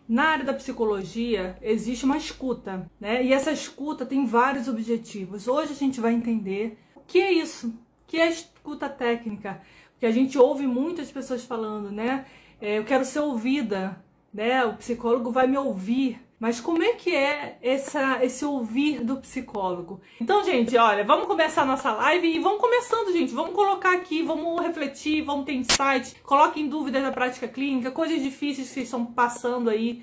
Na área da psicologia existe uma escuta, né? E essa escuta tem vários objetivos. Hoje a gente vai entender o que é isso, o que é a escuta técnica, porque a gente ouve muitas pessoas falando, né? Eu quero ser ouvida, né? O psicólogo vai me ouvir. Mas como é que é esse ouvir do psicólogo? Então, gente, olha, vamos começar a nossa live e vamos começando, gente. Vamos colocar aqui, vamos refletir, vamos ter insight. Coloquem dúvidas da prática clínica, coisas difíceis que vocês estão passando aí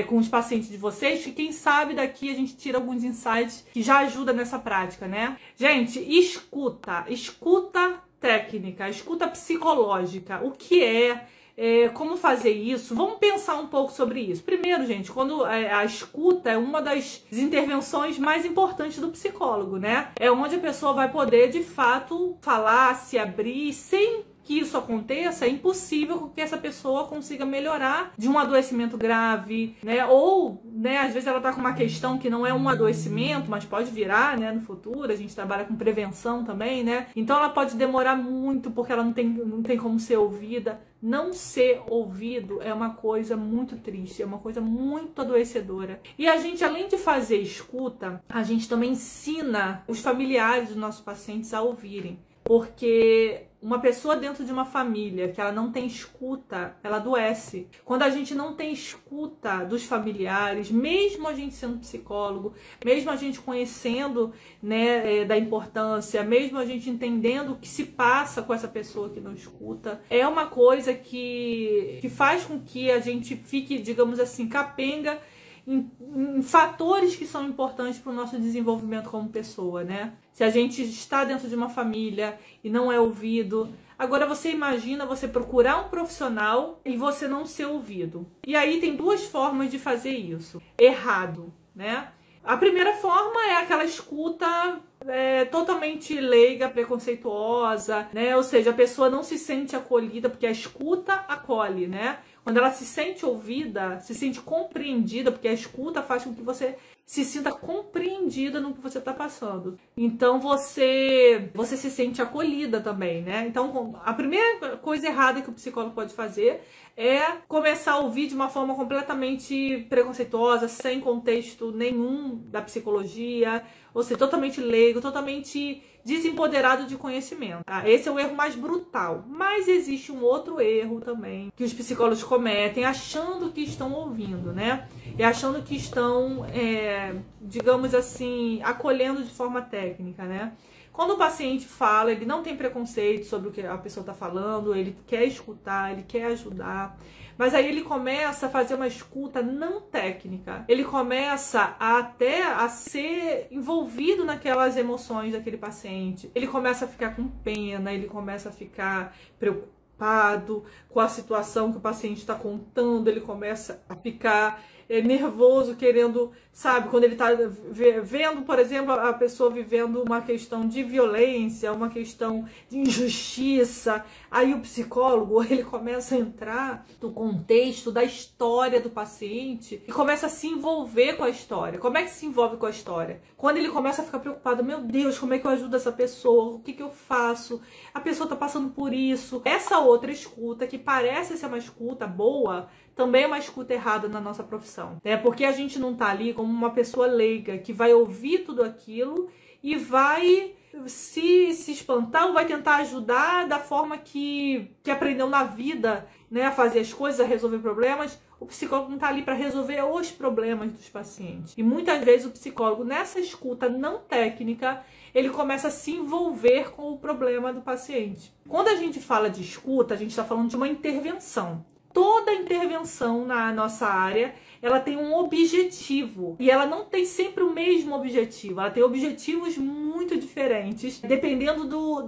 com os pacientes de vocês, que quem sabe daqui a gente tira alguns insights que já ajudam nessa prática, né? Gente, escuta técnica, escuta psicológica, o que é? Como fazer isso? Vamos pensar um pouco sobre isso. Primeiro, gente, quando a escuta é uma das intervenções mais importantes do psicólogo, né? É onde a pessoa vai poder, de fato, falar, se abrir, sem que isso aconteça, é impossível que essa pessoa consiga melhorar de um adoecimento grave, né? Ou, né, às vezes ela tá com uma questão que não é um adoecimento, mas pode virar, né, no futuro. A gente trabalha com prevenção também, né? Então ela pode demorar muito porque ela não tem como ser ouvida. Não ser ouvido é uma coisa muito triste, é uma coisa muito adoecedora. E a gente, além de fazer escuta, a gente também ensina os familiares dos nossos pacientes a ouvirem. Porque uma pessoa dentro de uma família que ela não tem escuta, ela adoece. Quando a gente não tem escuta dos familiares, mesmo a gente sendo psicólogo, mesmo a gente conhecendo, né, da importância, mesmo a gente entendendo o que se passa com essa pessoa que não escuta, é uma coisa que faz com que a gente fique, digamos assim, capenga em fatores que são importantes para o nosso desenvolvimento como pessoa, né? Se a gente está dentro de uma família e não é ouvido. Agora você imagina você procurar um profissional e você não ser ouvido. E aí tem duas formas de fazer isso. Errado, né? A primeira forma é aquela escuta totalmente leiga, preconceituosa, né? Ou seja, a pessoa não se sente acolhida, porque a escuta acolhe, né? Quando ela se sente ouvida, se sente compreendida, porque a escuta faz com que você se sinta compreendida no que você está passando. Então você se sente acolhida também, né? Então a primeira coisa errada que o psicólogo pode fazer é começar a ouvir de uma forma completamente preconceituosa, sem contexto nenhum da psicologia, ou seja, totalmente leigo, totalmente desempoderado de conhecimento. Tá? Esse é o erro mais brutal. Mas existe um outro erro também que os psicólogos cometem, achando que estão ouvindo, né? E achando que estão, digamos assim, acolhendo de forma técnica, né? Quando o paciente fala, ele não tem preconceito sobre o que a pessoa está falando, ele quer escutar, ele quer ajudar, mas aí ele começa a fazer uma escuta não técnica. Ele começa até a ser envolvido naquelas emoções daquele paciente. Ele começa a ficar com pena, ele começa a ficar preocupado com a situação que o paciente está contando, ele começa a ficar nervoso, querendo, sabe, quando ele tá vendo, por exemplo, a pessoa vivendo uma questão de violência, uma questão de injustiça, aí o psicólogo, ele começa a entrar no contexto da história do paciente e começa a se envolver com a história. Como é que se envolve com a história? Quando ele começa a ficar preocupado, meu Deus, como é que eu ajudo essa pessoa? O que que eu faço? A pessoa tá passando por isso. Essa outra escuta, que parece ser uma escuta boa, também é uma escuta errada na nossa profissão, né? Porque a gente não tá ali como uma pessoa leiga que vai ouvir tudo aquilo e vai se espantar ou vai tentar ajudar da forma que aprendeu na vida, né? A fazer as coisas, a resolver problemas. O psicólogo não tá ali para resolver os problemas dos pacientes. E muitas vezes o psicólogo, nessa escuta não técnica, ele começa a se envolver com o problema do paciente. Quando a gente fala de escuta, a gente está falando de uma intervenção. Toda intervenção na nossa área, ela tem um objetivo. E ela não tem sempre o mesmo objetivo. Ela tem objetivos muito diferentes, dependendo do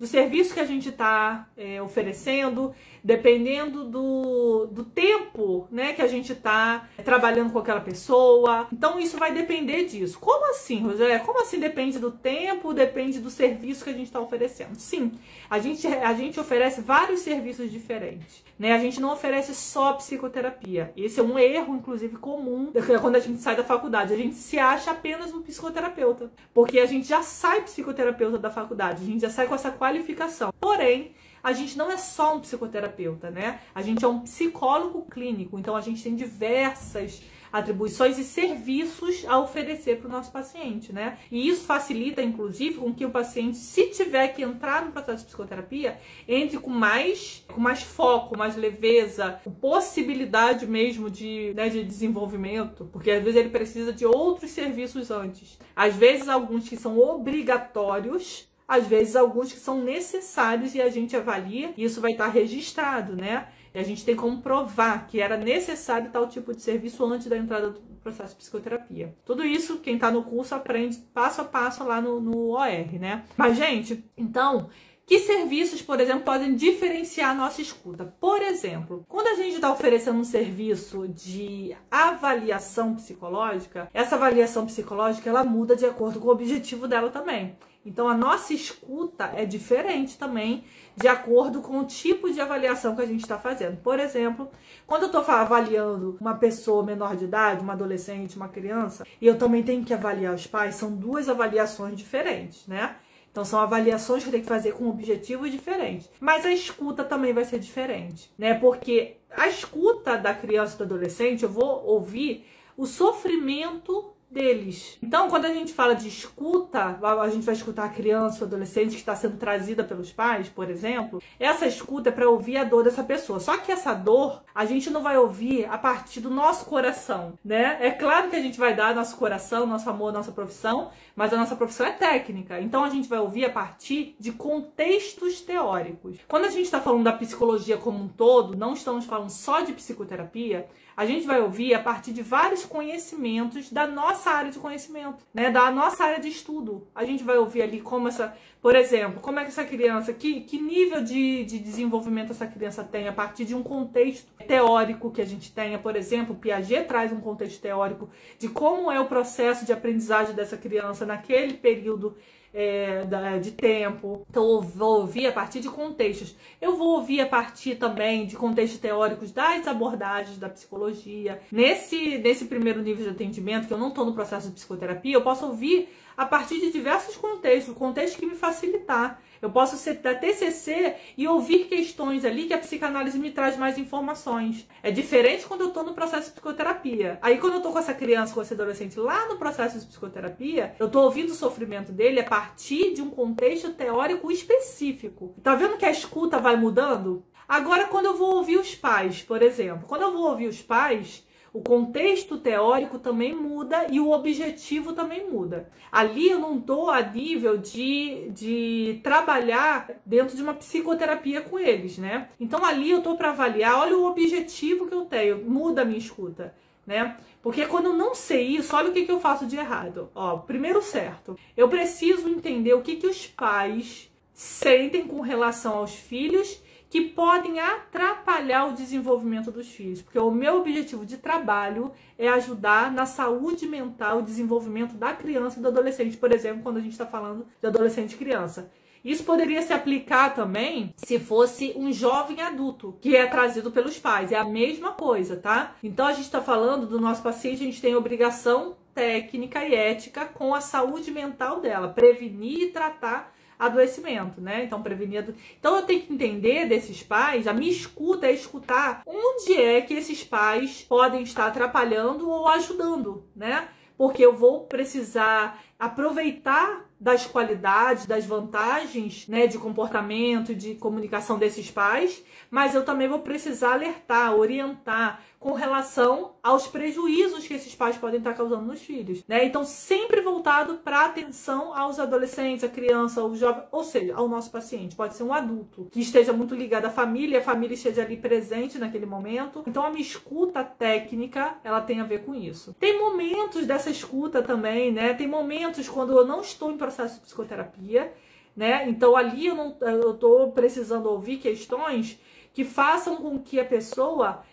serviço que a gente está oferecendo, dependendo do tempo, né, que a gente está trabalhando com aquela pessoa. Então isso vai depender disso. Como assim, Rosé? Como assim depende do tempo, depende do serviço que a gente está oferecendo? Sim, a gente oferece vários serviços diferentes, né? A gente não oferece só psicoterapia. Esse é um erro, inclusive, comum quando a gente sai da faculdade. A gente se acha apenas um psicoterapeuta, porque a gente já sai psicoterapeuta da faculdade, a gente já sai com essa qualificação. Porém, a gente não é só um psicoterapeuta, né? A gente é um psicólogo clínico, então a gente tem diversas atribuições e serviços a oferecer para o nosso paciente, né? E isso facilita, inclusive, com que o paciente, se tiver que entrar no processo de psicoterapia, entre com mais foco, mais leveza, com possibilidade mesmo de desenvolvimento, porque às vezes ele precisa de outros serviços antes. Às vezes alguns que são obrigatórios, às vezes alguns que são necessários e a gente avalia e isso vai estar registrado, né? E a gente tem como provar que era necessário tal tipo de serviço antes da entrada do processo de psicoterapia. Tudo isso, quem está no curso aprende passo a passo lá no OR, né? Mas, gente, então, que serviços, por exemplo, podem diferenciar a nossa escuta? Por exemplo, quando a gente está oferecendo um serviço de avaliação psicológica, essa avaliação psicológica, ela muda de acordo com o objetivo dela também. Então, a nossa escuta é diferente também de acordo com o tipo de avaliação que a gente está fazendo. Por exemplo, quando eu estou avaliando uma pessoa menor de idade, uma adolescente, uma criança, e eu também tenho que avaliar os pais, são duas avaliações diferentes, né? Então, são avaliações que eu tenho que fazer com objetivos diferentes. Mas a escuta também vai ser diferente, né? Porque a escuta da criança e do adolescente, eu vou ouvir o sofrimento deles. Então, quando a gente fala de escuta, a gente vai escutar a criança ou adolescente que está sendo trazida pelos pais, por exemplo, essa escuta é para ouvir a dor dessa pessoa. Só que essa dor, a gente não vai ouvir a partir do nosso coração, né? É claro que a gente vai dar nosso coração, nosso amor, nossa profissão, mas a nossa profissão é técnica. Então, a gente vai ouvir a partir de contextos teóricos. Quando a gente está falando da psicologia como um todo, não estamos falando só de psicoterapia, a gente vai ouvir a partir de vários conhecimentos da nossa área de conhecimento, né? Da nossa área de estudo. A gente vai ouvir ali como por exemplo, como é que essa criança, que nível de desenvolvimento essa criança tem a partir de um contexto teórico que a gente tenha. Por exemplo, Piaget traz um contexto teórico de como é o processo de aprendizagem dessa criança naquele período de tempo. Então eu vou ouvir a partir de contextos. Eu vou ouvir a partir também de contextos teóricos das abordagens da psicologia. Nesse primeiro nível de atendimento, que eu não estou no processo de psicoterapia, eu posso ouvir a partir de diversos contextos que me facilitar. Eu posso ser da TCC e ouvir questões ali que a psicanálise me traz mais informações. É diferente quando eu estou no processo de psicoterapia. Aí quando eu estou com essa criança, com esse adolescente lá no processo de psicoterapia, eu estou ouvindo o sofrimento dele a partir de um contexto teórico específico. Tá vendo que a escuta vai mudando? Agora, quando eu vou ouvir os pais, por exemplo, quando eu vou ouvir os pais, o contexto teórico também muda e o objetivo também muda. Ali eu não estou a nível de trabalhar dentro de uma psicoterapia com eles, né? Então ali eu estou para avaliar, olha o objetivo que eu tenho, muda a minha escuta, né? Porque quando eu não sei isso, olha o que eu faço de errado. Ó, primeiro certo, eu preciso entender o que os pais sentem com relação aos filhos que podem atrapalhar o desenvolvimento dos filhos. Porque o meu objetivo de trabalho é ajudar na saúde mental e desenvolvimento da criança e do adolescente, por exemplo, quando a gente está falando de adolescente e criança. Isso poderia se aplicar também se fosse um jovem adulto que é trazido pelos pais. É a mesma coisa, tá? Então a gente está falando do nosso paciente, a gente tem obrigação técnica e ética com a saúde mental dela, prevenir e tratar adoecimento, né? Então, prevenir. Então, eu tenho que entender desses pais, a minha escuta é escutar onde é que esses pais podem estar atrapalhando ou ajudando, né? Porque eu vou precisar aproveitar das qualidades, das vantagens, né, de comportamento, de comunicação desses pais, mas eu também vou precisar alertar, orientar com relação aos prejuízos que esses pais podem estar causando nos filhos, né? Então, sempre voltado para atenção aos adolescentes, a criança, ao jovem, ou seja, ao nosso paciente. Pode ser um adulto que esteja muito ligado à família, a família esteja ali presente naquele momento. Então, a minha escuta técnica, ela tem a ver com isso. Tem momentos dessa escuta também, né? Tem momentos quando eu não estou em processo de psicoterapia, né? Então, ali eu estou precisando ouvir questões que façam com que a pessoa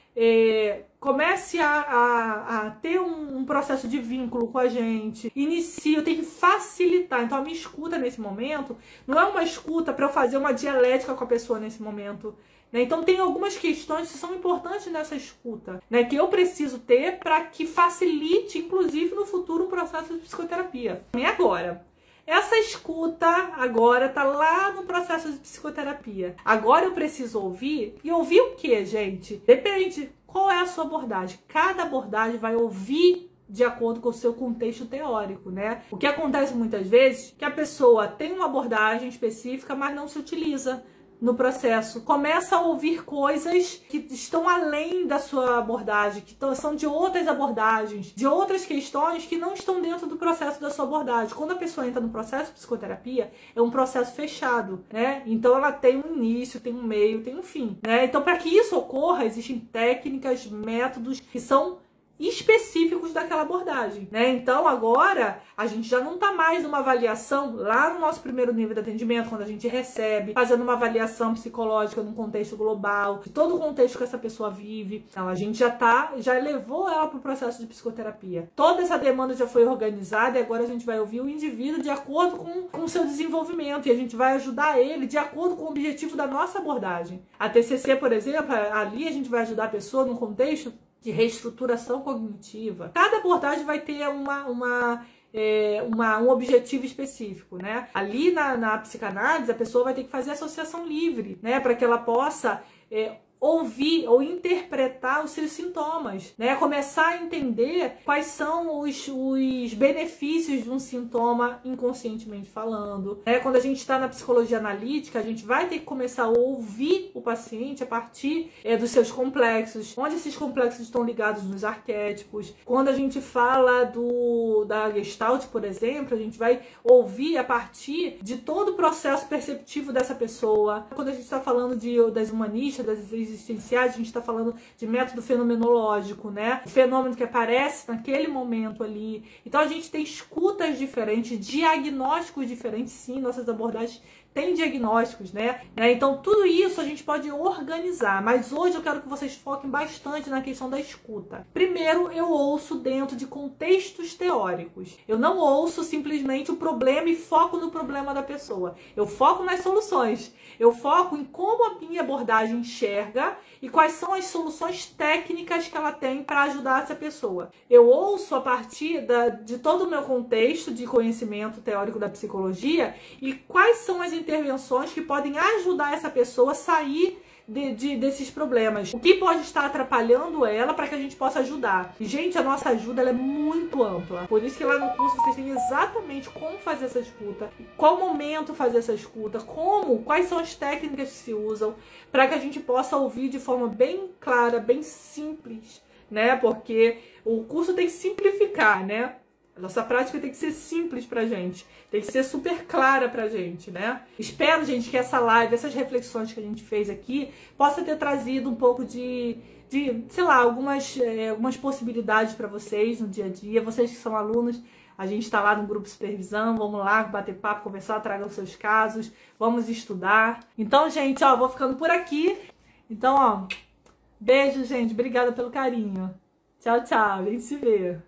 comece a ter um processo de vínculo com a gente, eu tenho que facilitar. Então a minha escuta nesse momento não é uma escuta para eu fazer uma dialética com a pessoa nesse momento, né? Então tem algumas questões que são importantes nessa escuta, né, que eu preciso ter para que facilite, inclusive no futuro, um processo de psicoterapia. E agora? Essa escuta agora tá lá no processo de psicoterapia. Agora eu preciso ouvir. E ouvir o quê, gente? Depende. Qual é a sua abordagem? Cada abordagem vai ouvir de acordo com o seu contexto teórico, né? O que acontece muitas vezes é que a pessoa tem uma abordagem específica, mas não se utiliza no processo. Começa a ouvir coisas que estão além da sua abordagem, que são de outras abordagens, de outras questões que não estão dentro do processo da sua abordagem. Quando a pessoa entra no processo de psicoterapia, é um processo fechado, né? Então ela tem um início, tem um meio, tem um fim, né? Então, para que isso ocorra, existem técnicas, métodos que são específicos daquela abordagem, né? Então agora a gente já não tá mais numa avaliação lá no nosso primeiro nível de atendimento, quando a gente recebe, fazendo uma avaliação psicológica num contexto global, de todo o contexto que essa pessoa vive. Então a gente já levou ela para o processo de psicoterapia. Toda essa demanda já foi organizada e agora a gente vai ouvir o indivíduo de acordo com o seu desenvolvimento e a gente vai ajudar ele de acordo com o objetivo da nossa abordagem. A TCC, por exemplo, ali a gente vai ajudar a pessoa num contexto de reestruturação cognitiva. Cada abordagem vai ter um objetivo específico, né? Ali na psicanálise, a pessoa vai ter que fazer associação livre, né? Para que ela possa ouvir ou interpretar os seus sintomas, né? Começar a entender quais são os benefícios de um sintoma inconscientemente falando, né? Quando a gente está na psicologia analítica, a gente vai ter que começar a ouvir o paciente a partir dos seus complexos, onde esses complexos estão ligados nos arquétipos. Quando a gente fala da Gestalt, por exemplo, a gente vai ouvir a partir de todo o processo perceptivo dessa pessoa. Quando a gente está falando das humanistas, das existenciais, a gente está falando de método fenomenológico, né? O fenômeno que aparece naquele momento ali. Então a gente tem escutas diferentes, diagnósticos diferentes, sim, nossas abordagens têm diagnósticos, né? Então tudo isso a gente pode organizar, mas hoje eu quero que vocês foquem bastante na questão da escuta. Primeiro, eu ouço dentro de contextos teóricos. Eu não ouço simplesmente o problema e foco no problema da pessoa. Eu foco nas soluções. Eu foco em como a minha abordagem enxerga e quais são as soluções técnicas que ela tem para ajudar essa pessoa. Eu ouço a partir de todo o meu contexto de conhecimento teórico da psicologia e quais são as intervenções que podem ajudar essa pessoa a sair desses problemas. O que pode estar atrapalhando ela para que a gente possa ajudar. E, gente, a nossa ajuda ela é muito ampla. Por isso que lá no curso vocês têm exatamente como fazer essa escuta, qual momento fazer essa escuta, quais são as técnicas que se usam para que a gente possa ouvir de forma bem clara, bem simples, né? Porque o curso tem que simplificar, né? A nossa prática tem que ser simples pra gente, tem que ser super clara pra gente, né? Espero, gente, que essa live, essas reflexões que a gente fez aqui, possa ter trazido um pouco sei lá, algumas possibilidades pra vocês no dia a dia. Vocês que são alunos, a gente tá lá no grupo de supervisão, vamos lá bater papo, conversar, tragam seus casos, vamos estudar. Então, gente, ó, vou ficando por aqui. Então, ó, beijo, gente, obrigada pelo carinho. Tchau, tchau, a gente se vê.